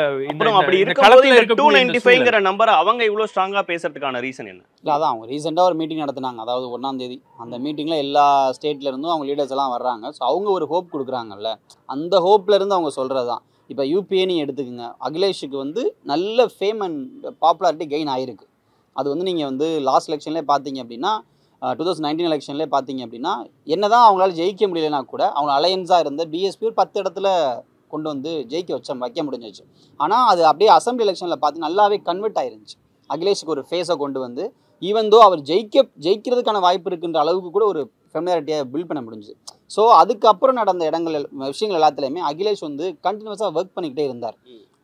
அப்படி இருக்கும்போது 295ங்கிற நம்பர் அவங்க இவ்வளோ ஸ்ட்ராங்காக பேசுறதுக்கான ரீசன் என்ன? இல்லை, அதான் அவங்க ரீசெண்டாக ஒரு மீட்டிங் நடத்தினாங்க, அதாவது 1ஆம் தேதி. அந்த மீட்டிங்கில் எல்லா ஸ்டேட்ல இருந்தும் அவங்க லீடர்ஸ் எல்லாம் வர்றாங்க. ஸோ அவங்க ஒரு ஹோப் கொடுக்குறாங்கல்ல, அந்த ஹோப்ல இருந்து அவங்க சொல்கிறது தான். இப்போ யூபிஏ நீங்கள் எடுத்துக்கோங்க, அகிலேஷுக்கு வந்து நல்ல ஃபேம் அண்ட் பாப்புலாரிட்டி கெயின் ஆகிருக்கு. அது வந்து நீங்கள் வந்து லாஸ்ட் எலெக்ஷன்லேயே பார்த்தீங்க அப்படின்னா, 2019 எலெக்ஷன்லேயே பார்த்தீங்க அப்படின்னா, என்ன தான் அவங்களால ஜெயிக்க முடியலனா கூட அவங்க அலையன்ஸாக இருந்த பிஎஸ்பி ஒரு 10 இடத்துல கொண்டு வந்து வைக்க முடிஞ்சிச்சு. ஆனால் அது அப்படியே அசம்பிளி எலெக்ஷனில் பார்த்து நல்லாவே கன்வெர்ட் ஆயிருந்துச்சு. அகிலேஷுக்கு ஒரு ஃபேஸை கொண்டு வந்து ஈவன் தோ அவர் ஜெயிக்கிறதுக்கான வாய்ப்பு இருக்குன்ற அளவுக்கு கூட ஒரு ஃபெமிலியாரிட்டியை பில்ட் பண்ண முடிஞ்சுது. ஸோ அதுக்கப்புறம் நடந்த விஷயங்கள் எல்லாத்துலேயுமே அகிலேஷ் வந்து கண்டினியூஸாக ஒர்க் பண்ணிக்கிட்டே இருந்தார்.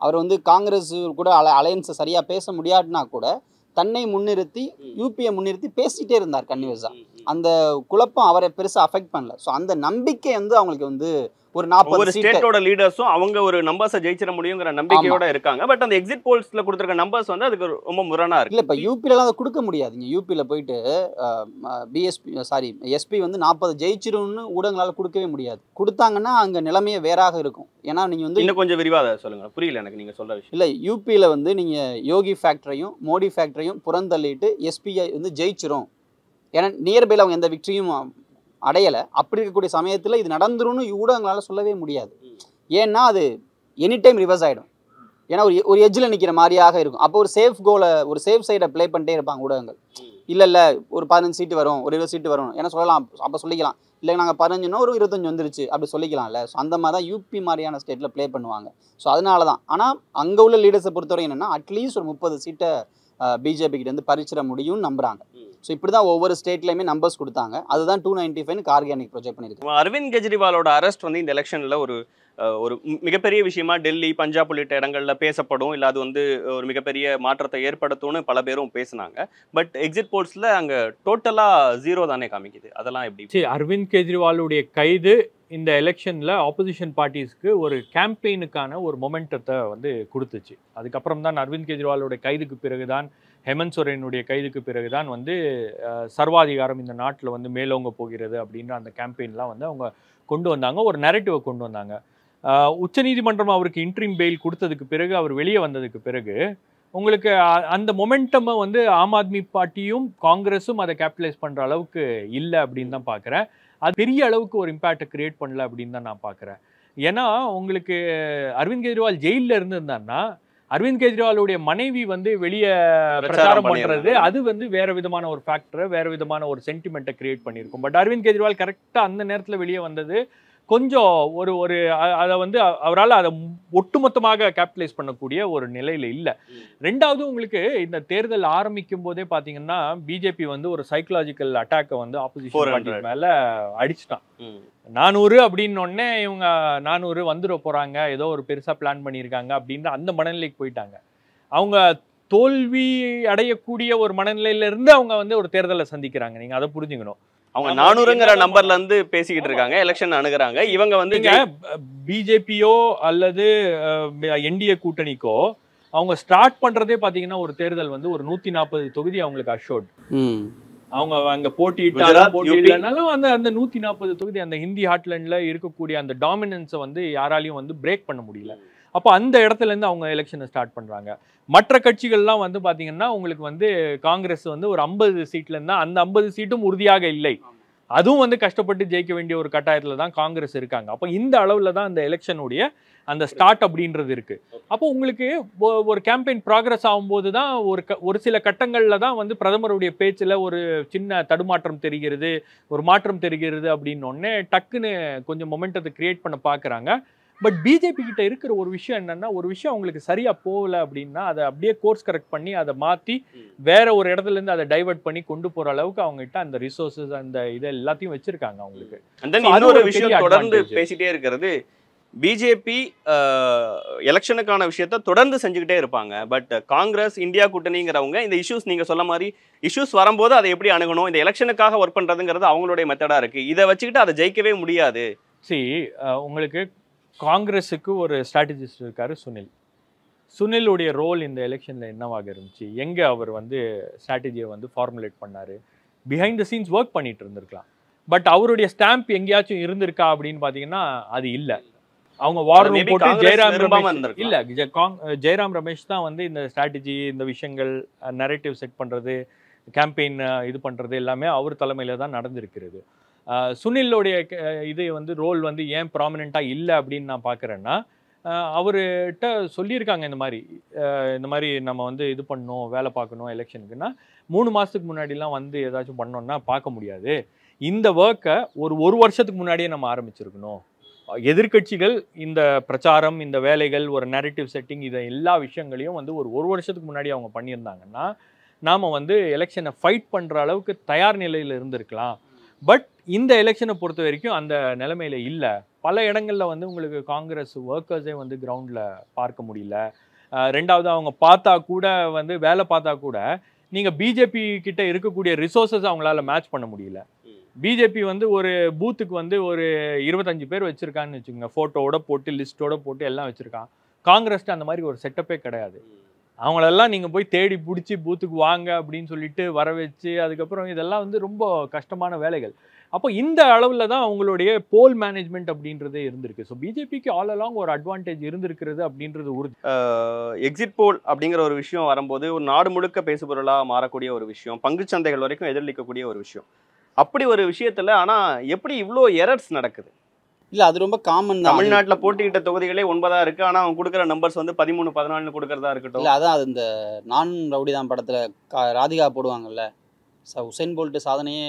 அவர் வந்து காங்கிரஸ் கூட அலையன்ஸை சரியாக பேச முடியாதுன்னா கூட தன்னை முன்னிறுத்தி யூபியை முன்னிறுத்தி பேசிட்டே இருந்தார் கன்னியூஸாக. அந்த குழப்பம் அவரை பெருசாக அஃபெக்ட் பண்ணல. ஸோ அந்த நம்பிக்கை வந்து அவங்களுக்கு வந்து ஒரு 40 ஸ்டேட்டோட லீடர்ஸும் அவங்க ஒரு நம்பர்ஸை ஜெயிச்சிட முடியுங்கிற நம்பிக்கையோட இருக்காங்க. பட் அந்த எக்ஸிட் போல்ஸ்ல கொடுத்துருக்க நம்பர்ஸ் வந்து அதுக்கு ரொம்ப முரணா இருக்கு. இல்லை, இப்போ யூபியிலலாம் அதை கொடுக்க முடியாதுங்க. யூபியில் போயிட்டு எஸ்பி வந்து 40 ஜெயிச்சிரும்னு ஊடகங்களால் கொடுக்கவே முடியாது. கொடுத்தாங்கன்னா அங்கே நிலைமையே வேறாக இருக்கும். ஏன்னா நீங்கள் வந்து இன்னும் கொஞ்சம் விரிவாக சொல்லுங்க, புரியல எனக்கு நீங்கள் சொல்ற விஷயம். இல்லை, யூபியில் வந்து நீங்கள் யோகி ஃபேக்டரையும் மோடி ஃபேக்டரையும் புறந்தள்ளிட்டு எஸ்பிஐ வந்து ஜெயிச்சிரும். ஏன்னா நியர்பையில் அவங்க எந்த விக்டரியும் அடையலை. அப்படி இருக்கக்கூடிய சமயத்தில் இது நடந்துரும்னு ஊடகங்களால் சொல்லவே முடியாது. ஏன்னா அது எனி டைம் ரிவர்ஸ் ஆகிடும். ஏன்னா ஒரு எட்ஜில் நிற்கிற மாதிரியாக இருக்கும். அப்போ ஒரு சேஃப் கோலை, ஒரு சேஃப் சைடை ப்ளே பண்ணிட்டே இருப்பாங்க ஊடகங்கள். இல்லை ஒரு 15 சீட்டு வரும், ஒரு 20 சீட்டு வரும் ஏன்னா சொல்லலாம். அப்போ சொல்லிக்கலாம், இல்லை நாங்கள் 15னோ ஒரு 25 வந்துருச்சு அப்படி சொல்லிக்கலாம்ல. ஸோ அந்த மாதிரி தான் யூபி மாதிரியான ஸ்டேட்டில் ப்ளே பண்ணுவாங்க. ஸோ அதனால தான். ஆனால் அங்கே உள்ள லீடர்ஸை பொறுத்தவரை என்னென்னா அட்லீஸ்ட் ஒரு 30 சீட்டை பிஜேபி கிட்ட இருந்து பறிச்சிட முடியும்னு நம்புறாங்க. ஸோ இப்படி தான் ஒவ்வொரு ஸ்டேட்லையுமே நம்பர்ஸ் கொடுத்தாங்க. அதுதான் 295 கார்கே அன்னைக்கு ப்ரொஜெக்ட் பண்ணியிருக்கு. அரவிந்த் கெஜ்ரிவாலோட அரெஸ்ட் வந்து இந்த எலெக்ஷன்ல ஒரு மிகப்பெரிய விஷயமா டெல்லி, பஞ்சாப் உள்ளிட்ட இடங்கள்ல பேசப்படும், இல்லை அது வந்து ஒரு மிகப்பெரிய மாற்றத்தை ஏற்படுத்தும்னு பல பேரும் பேசினாங்க. பட் எக்ஸிட் போல்ஸ்ல அங்க டோட்டலா 0 தானே காமிக்குது. அதெல்லாம் எப்படி? அரவிந்த் கெஜ்ரிவாலுடைய கைது இந்த எலெக்ஷனில் ஆப்போசிஷன் பார்ட்டிஸ்க்கு ஒரு கேம்பெயினுக்கான ஒரு மொமெண்டத்தை வந்து கொடுத்துச்சு. அதுக்கப்புறம் தான் அரவிந்த் கெஜ்ரிவாலுடைய கைதுக்கு பிறகுதான், ஹேமந்த் சோரனுடைய கைதுக்கு பிறகுதான் வந்து சர்வாதிகாரம் இந்த நாட்டில் வந்து மேலோங்க போகிறது அப்படின்ற அந்த கேம்பெயின்லாம் வந்து அவங்க கொண்டு வந்தாங்க, ஒரு நரேட்டிவை கொண்டு வந்தாங்க. உச்சநீதிமன்றம் அவருக்கு இன்ட்ரீம் பெயில் கொடுத்ததுக்கு பிறகு, அவர் வெளியே வந்ததுக்கு பிறகு உங்களுக்கு அந்த மொமெண்டமை வந்து ஆம் ஆத்மி பார்ட்டியும் காங்கிரஸும் அதை கேபிட்டலைஸ் பண்ணுற அளவுக்கு இல்லை அப்படின்னு தான் பார்க்குறேன். அது பெரிய அளவுக்கு ஒரு இம்பேக்டை கிரியேட் பண்ணல அப்படின்னு தான் நான் பார்க்குறேன். ஏன்னா உங்களுக்கு அரவிந்த் கெஜ்ரிவால் ஜெயிலில் இருந்திருந்தாருன்னா அரவிந்த் கெஜ்ரிவாலுடைய மனைவி வந்து வெளியே பிரச்சாரம் பண்ணுறது அது வந்து வேற விதமான ஒரு ஃபேக்டரை, வேற விதமான ஒரு சென்டிமெண்ட்டை கிரியேட் பண்ணியிருக்கும். பட் அரவிந்த் கெஜ்ரிவால் கரெக்டாக அந்த நேரத்தில் வெளியே வந்தது கொஞ்சம் ஒரு அதை வந்து அவரால் அதை ஒட்டுமொத்தமாக கேபிட்டலைஸ் பண்ணக்கூடிய ஒரு நிலையில் இல்லை. ரெண்டாவது உங்களுக்கு இந்த தேர்தல் ஆரம்பிக்கும் போதே பார்த்தீங்கன்னா பிஜேபி வந்து ஒரு சைக்கலாஜிக்கல் அட்டாக்கை வந்து ஆப்போசிஷன் மேலே அடிச்சிட்டான். 400 அப்படின்னொடனே இவங்க 400 வந்துட போகிறாங்க, ஏதோ ஒரு பெருசாக பிளான் பண்ணியிருக்காங்க அப்படின்ற அந்த மனநிலைக்கு போயிட்டாங்க. அவங்க தோல்வி அடையக்கூடிய ஒரு மனநிலையிலிருந்து அவங்க வந்து ஒரு தேர்தலை சந்திக்கிறாங்க. நீங்கள் அதை புரிஞ்சுக்கணும். அவங்க 400ங்கிற நம்பர்ல இருந்து பேசிக்கிட்டு இருக்காங்க, எலெக்ஷன் அணுகுறாங்க. இவங்க வந்து பிஜேபியோ அல்லது என்டிஏ கூட்டணிக்கோ அவங்க ஸ்டார்ட் பண்றதே பாத்தீங்கன்னா ஒரு தேர்தல் வந்து ஒரு 140 தொகுதி அவங்களுக்கு அஷோர்ட். அவங்க அங்க போட்டியிட்டாலும் அந்த 140 தொகுதி அந்த ஹிந்தி ஹார்ட்லேண்ட்ல இருக்கக்கூடிய அந்த டாமினன்ஸை வந்து யாராலையும் வந்து பிரேக் பண்ண முடியல. அப்போ அந்த இடத்துல இருந்து அவங்க எலெக்ஷனை ஸ்டார்ட் பண்றாங்க. மற்ற கட்சிகள்லாம் வந்து பாத்தீங்கன்னா உங்களுக்கு வந்து காங்கிரஸ் வந்து ஒரு 50 சீட்ல இருந்தா அந்த 50 சீட்டும் உறுதியாக இல்லை, அதுவும் வந்து கஷ்டப்பட்டு ஜெயிக்க வேண்டிய ஒரு கட்டாயத்துல தான் காங்கிரஸ் இருக்காங்க. அப்போ இந்த அளவுல தான் அந்த எலெக்ஷனுடைய அந்த ஸ்டார்ட் அப்படின்றது இருக்கு. அப்போ உங்களுக்கு ஒரு கேம்பெயின் ப்ராக்ரஸ் ஆகும்போது தான் ஒரு சில கட்டங்கள்ல தான் வந்து பிரதமருடைய பேச்சுல ஒரு சின்ன தடுமாற்றம் தெரிகிறது, ஒரு மாற்றம் தெரிகிறது அப்படின்னொடனே டக்குன்னு கொஞ்சம் மொமெண்டத்தை கிரியேட் பண்ண பாக்குறாங்க. பட் பிஜேபி கிட்ட இருக்கிற ஒரு விஷயம் என்னன்னா, ஒரு விஷயம் அவங்களுக்கு சரியா போகல அப்படின்னா அதை அப்படியே கோர்ஸ் கரெக்ட் பண்ணி அதை மாற்றி வேற ஒரு இடத்துல இருந்து அதை டைவர்ட் பண்ணி கொண்டு போற அளவுக்கு அவங்க கிட்ட அந்த ரிசோர்சஸ் அந்த இதை எல்லாத்தையும் வச்சிருக்காங்க அவங்களுக்கு. இன்னொரு விஷயம் தொடர்ந்து பேசிட்டே இருக்கிறது, பிஜேபி எலெக்ஷனுக்கான விஷயத்த தொடர்ந்து செஞ்சுக்கிட்டே இருப்பாங்க. பட் காங்கிரஸ், இந்தியா கூட்டணிங்கிறவங்க இந்த இஷ்யூஸ் நீங்க சொல்ல மாதிரி இஷ்யூஸ் வரும்போது அதை எப்படி அணுகணும், இந்த எலெக்ஷனுக்காக ஒர்க் பண்றதுங்கிறது அவங்களுடைய மெத்தடா இருக்கு. இதை வச்சுக்கிட்டு அதை ஜெயிக்கவே முடியாது. உங்களுக்கு காங்கிரஸுக்கு ஒரு ஸ்ட்ராட்டஜிஸ்ட் இருக்காரு சுனிலுடைய ரோல் இந்த எலெக்ஷன்ல என்னவாக இருந்துச்சு, எங்க அவர் வந்து ஸ்ட்ராட்டஜியை வந்து ஃபார்முலேட் பண்ணாரு, பிஹைண்ட் த சீன்ஸ் ஒர்க் பண்ணிட்டு இருந்திருக்கலாம். பட் அவருடைய ஸ்டாம்ப் எங்கேயாச்சும் இருந்திருக்கா அப்படின்னு பாத்தீங்கன்னா அது இல்லை. அவங்க வார் ரூம் போட்டு ஜெயராம் ரமேஷ் தான் வந்து இந்த ஸ்ட்ராட்டஜி, இந்த விஷயங்கள், நரேட்டிவ் செட் பண்றது, கேம்பெயின் இது பண்றது எல்லாமே அவர் தலைமையில தான் நடந்திருக்கிறது. சுனிலோடைய இது வந்து ரோல் வந்து ஏன் ப்ராமினெண்ட்டாக இல்லை அப்படின்னு நான் பார்க்குறேன்னா, அவர்கிட்ட சொல்லியிருக்காங்க இந்த மாதிரி நம்ம வந்து இது பண்ணணும், வேலை பார்க்கணும் எலெக்ஷனுக்குன்னா 3 மாதத்துக்கு முன்னாடிலாம் வந்து ஏதாச்சும் பண்ணோன்னா பார்க்க முடியாது. இந்த ஒர்க்கை ஒரு வருஷத்துக்கு முன்னாடியே நம்ம ஆரம்பிச்சிருக்கணும். எதிர்கட்சிகள் இந்த பிரச்சாரம், இந்த வேலைகள், ஒரு நரேட்டிவ் செட்டிங், இதை எல்லா விஷயங்களையும் வந்து ஒரு வருஷத்துக்கு முன்னாடி அவங்க பண்ணியிருந்தாங்கன்னா நாம் வந்து எலெக்ஷனை ஃபைட் பண்ணுற அளவுக்கு தயார் நிலையில் இருந்திருக்கலாம். பட் இந்த எலெக்ஷனை பொறுத்த வரைக்கும் அந்த நிலைமையில இல்லை. பல இடங்கள்ல வந்து உங்களுக்கு காங்கிரஸ் ஒர்க்கர்ஸே வந்து கிரவுண்டில் பார்க்க முடியல. ரெண்டாவது அவங்க பார்த்தா கூட வந்து வேலை பார்த்தா கூட நீங்கள் பிஜேபி கிட்ட இருக்கக்கூடிய ரிசோர்ஸஸ் அவங்களால மேட்ச் பண்ண முடியல. பிஜேபி வந்து ஒரு பூத்துக்கு வந்து ஒரு 25 பேர் வச்சிருக்கான்னு வச்சுக்கோங்க, ஃபோட்டோவோட போட்டு லிஸ்ட்டோட போட்டு எல்லாம் வச்சிருக்கான். காங்கிரஸ்ட்டு அந்த மாதிரி ஒரு செட்டப்பே கிடையாது. அவங்களெல்லாம் நீங்கள் போய் தேடி பிடிச்சி பூத்துக்கு வாங்க அப்படின்னு சொல்லிட்டு வர வச்சு அதுக்கப்புறம் இதெல்லாம் வந்து ரொம்ப கஷ்டமான வேலைகள். அப்போ இந்த அளவில் தான் அவங்களுடைய போல் மேனேஜ்மெண்ட் அப்படின்றதே இருந்திருக்கு. ஸோ பிஜேபிக்கு ஆல் அலாங் ஒரு அட்வான்டேஜ் இருந்திருக்கிறது அப்படின்றது உறுதி. எக்ஸிட் போல் அப்படிங்கிற ஒரு விஷயம் வரும்போது ஒரு நாடு முழுக்க பேசுபொருளாக மாறக்கூடிய ஒரு விஷயம், பங்குச்சந்தைகள் வரைக்கும் எதிரொலிக்கக்கூடிய ஒரு விஷயம். அப்படி ஒரு விஷயத்துல ஆனா எப்படி இவ்வளோ எரர்ஸ் நடக்குது? இல்ல அது ரொம்ப காமன் தான். தமிழ்நாட்டுல போட்டியிட்ட தொகுதிகளே 9 இருக்கு. ஆனா அவங்க கொடுக்குற நம்பர்ஸ் வந்து 13, 14 கொடுக்கறதா இருக்கட்டும். இல்ல அதான் அது இந்த நான் ரவுடி தான் படத்துல ராதிகா போடுவாங்கல்ல, உசைன் போல்ட் சாதனையே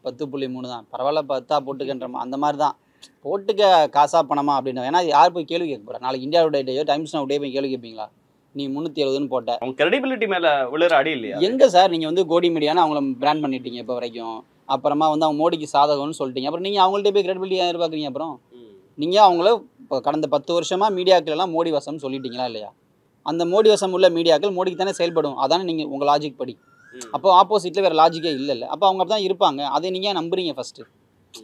10.3 தான், பரவாயில்ல 10 போட்டுக்கன்ற அந்த மாதிரி தான். போட்டுக்க காசா பணமா அப்படின்னு ஏன்னா யார் போய் கேள்வி கேட்க போறா? நாளைக்கு இந்தியாவோட டேயோ டைம்ஸ் நவ் டே போய் கேள்வி கேட்பீங்களா? நீ 370ன்னு போட்ட அவங்க கிரெடிபிலிட்டி மேல விழுற அடி இல்லையா? எங்க சார் நீங்க வந்து கோடி மீடியான்னு அவங்கள பிராண்ட் பண்ணிட்டீங்க இப்போ வரைக்கும். அப்புறமா வந்து அவங்க மோடிக்கு சாதகம்னு சொல்லிட்டீங்க. அப்புறம் நீங்கள் அவங்கள்ட்ட போய் கிரெடிபிலிட்டியாக எதிர்பார்க்குறீங்க. அப்புறம் நீங்கள் அவங்கள இப்போ கடந்த 10 வருஷமாக மீடியாக்கள் எல்லாம் மோடி வசம்னு சொல்லிட்டீங்களா இல்லையா? அந்த மோடி வசம் உள்ள மீடியாக்கள் மோடிக்கு தானே செயல்படும். அதானே நீங்கள் உங்கள் லாஜிக் படி. அப்போ ஆப்போசிட்டில் வேறு லாஜிக்கே இல்லை. அப்போ அவங்க அப்படி தான் இருப்பாங்க. அதை நீங்கள் நம்புறீங்க ஃபஸ்ட்டு.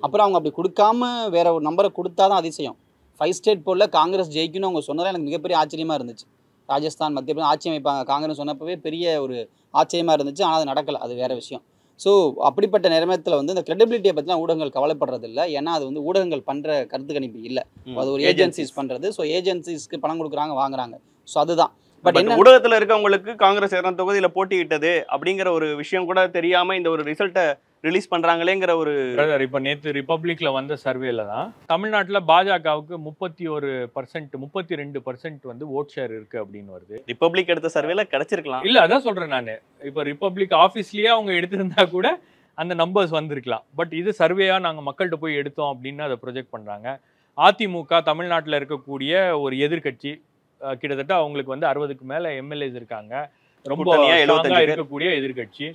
அப்புறம் அவங்க அப்படி கொடுக்காம வேற ஒரு நம்பரை கொடுத்தா தான் அதிசயம். 5 ஸ்டேட் போலில் காங்கிரஸ் ஜெயிக்கணும் அவங்க சொன்னதான் எனக்கு மிகப்பெரிய ஆச்சரியமாக இருந்துச்சு. ராஜஸ்தான், மத்திய பிரதேசம் ஆட்சி அமைப்பாங்க காங்கிரஸ் சொன்னப்பவே பெரிய ஒரு ஆச்சரியமாக இருந்துச்சு. ஆனால் அது நடக்கலை, அது வேறு விஷயம். ஸோ அப்படிப்பட்ட நேரத்தில் வந்து இந்த கிரெடிபிலிட்டியை பற்றிலாம் ஊடகங்கள் கவலைப்படுறதில்லை. ஏன்னா அது வந்து ஊடகங்கள் பண்ணுற கருத்து கணிப்பு இல்லை, அது ஒரு ஏஜென்சிஸ் பண்ணுறது. ஸோ ஏஜென்சிஸ்க்கு பணம் கொடுக்குறாங்க, வாங்குறாங்க. ஸோ அதுதான். பட் என்ன ஊடகத்தில் இருக்கவங்களுக்கு காங்கிரஸ் 200 தொகுதியில் போட்டியிட்டது அப்படிங்கிற ஒரு விஷயம் கூட தெரியாமல் இந்த ஒரு ரிசல்ட்டை ரிலீஸ் பண்ணுறாங்களேங்கிற ஒரு இப்போ நேற்று ரிப்பப்ளிக்ல வந்த சர்வேல தான் தமிழ்நாட்டில் பாஜகவுக்கு 31%, 32% வந்து ஓட் ஷேர் இருக்கு அப்படின்னு வருது. ரிப்பப்ளிக் எடுத்த சர்வேல கிடைச்சிருக்கலாம். இல்ல அதான் சொல்றேன் நான். இப்போ ரிப்பப்ளிக் ஆஃபீஸ்லயே அவங்க எடுத்திருந்தா கூட அந்த நம்பர்ஸ் வந்திருக்கலாம். பட் இது சர்வேயா நாங்க மக்கள்கிட்ட போய் எடுத்தோம் அப்படின்னு அதை ப்ரொஜெக்ட் பண்றாங்க. அதிமுக தமிழ்நாட்டில் இருக்கக்கூடிய ஒரு எதிர்கட்சி, கிட்டத்தட்ட அவங்களுக்கு வந்து 60க்கு மேல எம்எல்ஏஸ் இருக்காங்க, ரொம்ப ஸ்ட்ராங்கா இருக்கக்கூடிய எதிர்கட்சி.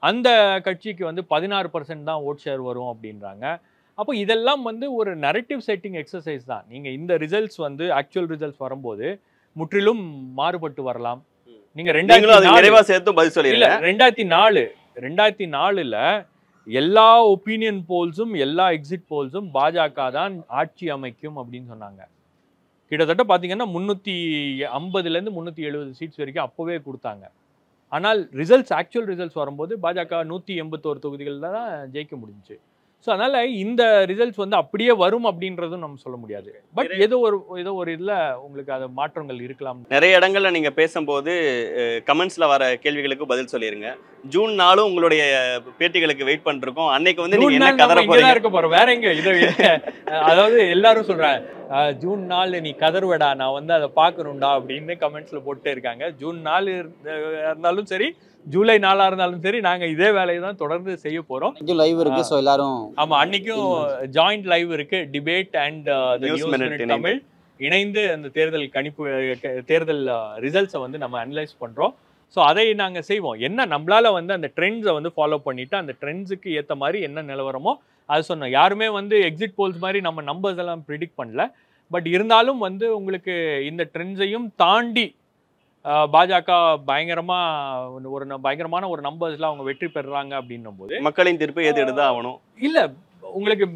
அந்த கட்சிக்கு வந்து 16% தான் ஓட் ஷேர் வரும் அப்படின்றாங்க. அப்போ இதெல்லாம் வந்து ஒரு நரேட்டிவ் செட்டிங் எக்ஸசைஸ் தான். நீங்க இந்த ரிசல்ட்ஸ் வந்து ஆக்சுவல் ரிசல்ட்ஸ் வரும்போது முற்றிலும் மாறுபட்டு வரலாம். நீங்க 2004ல எல்லா ஒப்பீனியன் போல்ஸும் எல்லா எக்ஸிட் போல்ஸும் பாஜக தான் ஆட்சி அமைக்கும் அப்படின்னு சொன்னாங்க. கிட்டத்தட்ட பாத்தீங்கன்னா 350லேருந்து 370 சீட்ஸ் வரைக்கும் அப்பவே கொடுத்தாங்க. ஆனால் ஆக்சுவல் ரிசல்ட்ஸ் வரும்போது பாஜக 181 தொகுதிகளில் தான் ஜெயிக்க முடிஞ்சிச்சு. ஸோ அதனால இந்த ரிசல்ட்ஸ் வந்து அப்படியே வரும் அப்படின்றதும் நம்ம சொல்ல முடியாது. பட் ஏதோ ஒரு இதில் உங்களுக்கு அது மாற்றங்கள் இருக்கலாம். நிறைய இடங்கள்ல நீங்க பேசும்போது கமெண்ட்ஸ்ல வர கேள்விகளுக்கு பதில் சொல்லிருங்க. ஜூன் 4 உங்களுடைய பேட்டிகளுக்கு வெயிட் பண்ணிருக்கோம். அன்னைக்கு வந்து நீங்க என்ன கதற போறீங்க? இருக்க போறோம் வேற எங்க இது. அதாவது எல்லாரும் சொல்றாங்க ஜூன் 4 நீ கதறுவடா, நான் வந்து அதை பார்க்கணும்டா அப்படின்னு கமெண்ட்ஸ்ல போட்டே இருக்காங்க. ஜூன் 4 இருந்தாலும் சரி, ஜூலை 4 இருந்தாலும் சரி, நாங்க இதே வேலையை தான் தொடர்ந்து செய்ய போறோம். லைவ் இருக்கு. சோ எல்லாரும் ஆமா, அன்னைக்கும் ஜாயிண்ட் லைவ் இருக்கு. Debate and news minute Tamil இணைந்து அந்த தேர்தல் ரிசல்ட்ஸை வந்து நம்ம அனலைஸ் பண்றோம். ஸோ அதை நாங்க செய்வோம். என்ன நம்மளால வந்து அந்த ட்ரெண்ட்ஸை வந்து ஃபாலோ பண்ணிட்டு அந்த ட்ரெண்ட்ஸுக்கு ஏற்ற மாதிரி என்ன நிலவரமோ அது சொன்னோம். யாருமே வந்து எக்ஸிட் போல்ஸ் மாதிரி நம்ம நம்பர்ஸ் எல்லாம் ப்ரிடிக்ட் பண்ணல. பட் இருந்தாலும் வந்து உங்களுக்கு இந்த ட்ரெண்ட்ஸையும் தாண்டி பாஜக பயங்கரமான ஒரு நம்பர்ஸ்ல அவங்க வெற்றி பெறுறாங்க அப்படின்னும் போது மக்களின் தீர்ப்பு ஏத்துக்கிட்டு ஆகணும். இல்ல உங்களுக்கு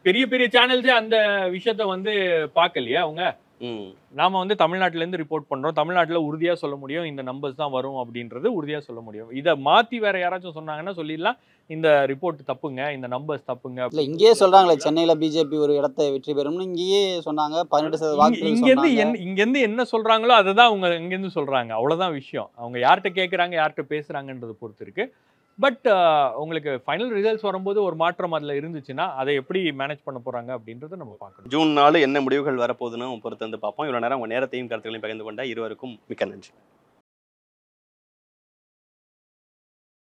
பெரிய பெரிய சேனல்ஸே அந்த விஷயத்த வந்து பார்க்கலையா அவங்க. நாம வந்து தமிழ்நாட்டில இருந்து ரிப்போர்ட் பண்றோம். தமிழ்நாட்டுல உறுதியா சொல்ல முடியும் இந்த நம்பர்ஸ் தான் வரும் அப்படின்றது உறுதியா சொல்ல முடியும். இதை மாத்தி வேற யாராச்சும் சொன்னாங்கன்னா சொல்லிடலாம் இந்த ரிப்போர்ட் தப்புங்க, இந்த நம்பர்ஸ் தப்புங்க. இல்ல இங்கேயே சொல்றாங்களே சென்னையில பிஜேபி ஒரு இடத்தை வெற்றி பெறும்னு இங்கேயே சொன்னாங்க. 18% இங்க இருந்து என்ன சொல்றாங்களோ அதை தான் அவங்க இங்க இருந்து சொல்றாங்க. அவ்வளவுதான் விஷயம். அவங்க யார்கிட்ட கேட்கறாங்க, யார்கிட்ட பேசுறாங்கன்றதை பொறுத்து இருக்கு. பட் உங்களுக்கு ஃபைனல் ரிசல்ட்ஸ் வரும்போது ஒரு மாற்றம் அதில் இருந்துச்சுன்னா அதை எப்படி மேனேஜ் பண்ண போறாங்க அப்படின்றத நம்ம பார்க்கணும். ஜூன் 4 என்ன முடிவுகள் வரப்போகுதுன்னு பொறுத்து வந்து பார்ப்போம். இவ்வளோ நேரம் உங்கள் நேரத்தையும் கருத்துக்களையும் பகிர்ந்து கொண்ட இருவருக்கும் மிக்க நன்றி.